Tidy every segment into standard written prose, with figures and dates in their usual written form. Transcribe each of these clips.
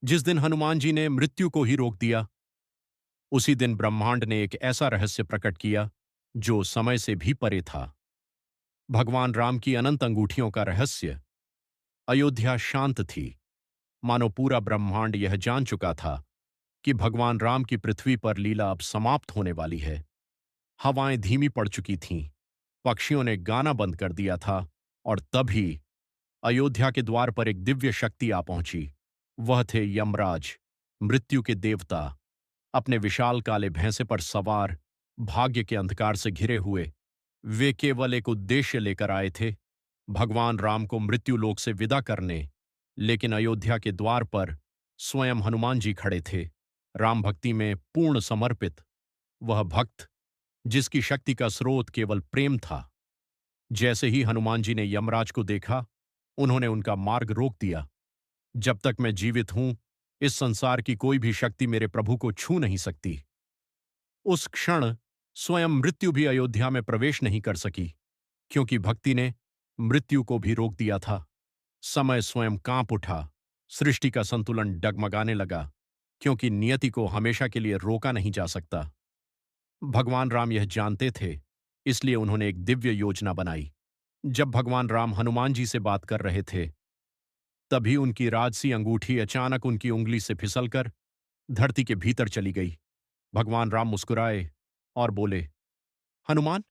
जिस दिन हनुमान जी ने मृत्यु को ही रोक दिया, उसी दिन ब्रह्मांड ने एक ऐसा रहस्य प्रकट किया जो समय से भी परे था। भगवान राम की अनंत अंगूठियों का रहस्य। अयोध्या शांत थी, मानो पूरा ब्रह्मांड यह जान चुका था कि भगवान राम की पृथ्वी पर लीला अब समाप्त होने वाली है। हवाएं धीमी पड़ चुकी थीं, पक्षियों ने गाना बंद कर दिया था, और तभी अयोध्या के द्वार पर एक दिव्य शक्ति आ पहुंची। वह थे यमराज, मृत्यु के देवता, अपने विशाल काले भैंसे पर सवार, भाग्य के अंधकार से घिरे हुए। वे केवल एक उद्देश्य लेकर आए थे, भगवान राम को मृत्यु लोक से विदा करने। लेकिन अयोध्या के द्वार पर स्वयं हनुमान जी खड़े थे, राम भक्ति में पूर्ण समर्पित। वह भक्त जिसकी शक्ति का स्रोत केवल प्रेम था। जैसे ही हनुमान जी ने यमराज को देखा, उन्होंने उनका मार्ग रोक दिया। जब तक मैं जीवित हूं, इस संसार की कोई भी शक्ति मेरे प्रभु को छू नहीं सकती। उस क्षण स्वयं मृत्यु भी अयोध्या में प्रवेश नहीं कर सकी, क्योंकि भक्ति ने मृत्यु को भी रोक दिया था। समय स्वयं कांप उठा, सृष्टि का संतुलन डगमगाने लगा, क्योंकि नियति को हमेशा के लिए रोका नहीं जा सकता। भगवान राम यह जानते थे, इसलिए उन्होंने एक दिव्य योजना बनाई। जब भगवान राम हनुमान जी से बात कर रहे थे, तभी उनकी राजसी अंगूठी अचानक उनकी उंगली से फिसलकर धरती के भीतर चली गई। भगवान राम मुस्कुराए और बोले, हनुमान,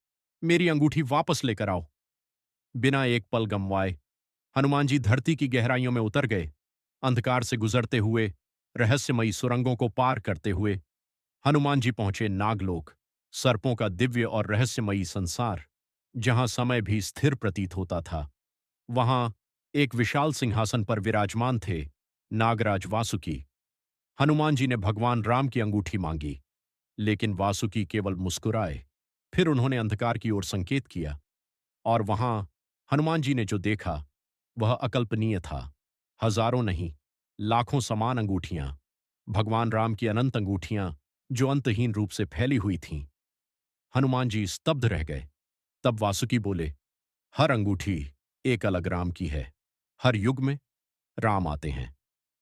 मेरी अंगूठी वापस लेकर आओ। बिना एक पल गंवाए हनुमान जी धरती की गहराइयों में उतर गए। अंधकार से गुजरते हुए, रहस्यमयी सुरंगों को पार करते हुए हनुमान जी पहुंचे नागलोक, सर्पों का दिव्य और रहस्यमयी संसार, जहां समय भी स्थिर प्रतीत होता था। वहां एक विशाल सिंहासन पर विराजमान थे नागराज वासुकी। हनुमान जी ने भगवान राम की अंगूठी मांगी, लेकिन वासुकी केवल मुस्कुराए। फिर उन्होंने अंधकार की ओर संकेत किया, और वहां हनुमान जी ने जो देखा वह अकल्पनीय था। हजारों नहीं, लाखों समान अंगूठियां, भगवान राम की अनंत अंगूठियां जो अंतहीन रूप से फैली हुई थीं। हनुमान जी स्तब्ध रह गए। तब वासुकी बोले, हर अंगूठी एक अलग राम की है। हर युग में राम आते हैं,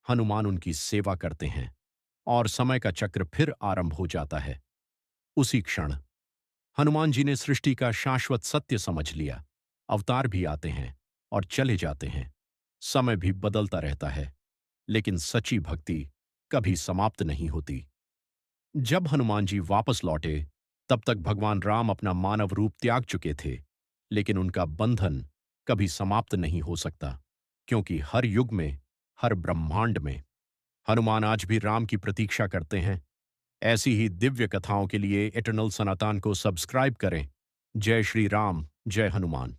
हनुमान उनकी सेवा करते हैं, और समय का चक्र फिर आरंभ हो जाता है। उसी क्षण हनुमान जी ने सृष्टि का शाश्वत सत्य समझ लिया। अवतार भी आते हैं और चले जाते हैं, समय भी बदलता रहता है, लेकिन सच्ची भक्ति कभी समाप्त नहीं होती। जब हनुमान जी वापस लौटे, तब तक भगवान राम अपना मानव रूप त्याग चुके थे, लेकिन उनका बंधन कभी समाप्त नहीं हो सकता, क्योंकि हर युग में, हर ब्रह्मांड में हनुमान आज भी राम की प्रतीक्षा करते हैं। ऐसी ही दिव्य कथाओं के लिए एटर्नल सनातन को सब्सक्राइब करें। जय श्री राम, जय हनुमान।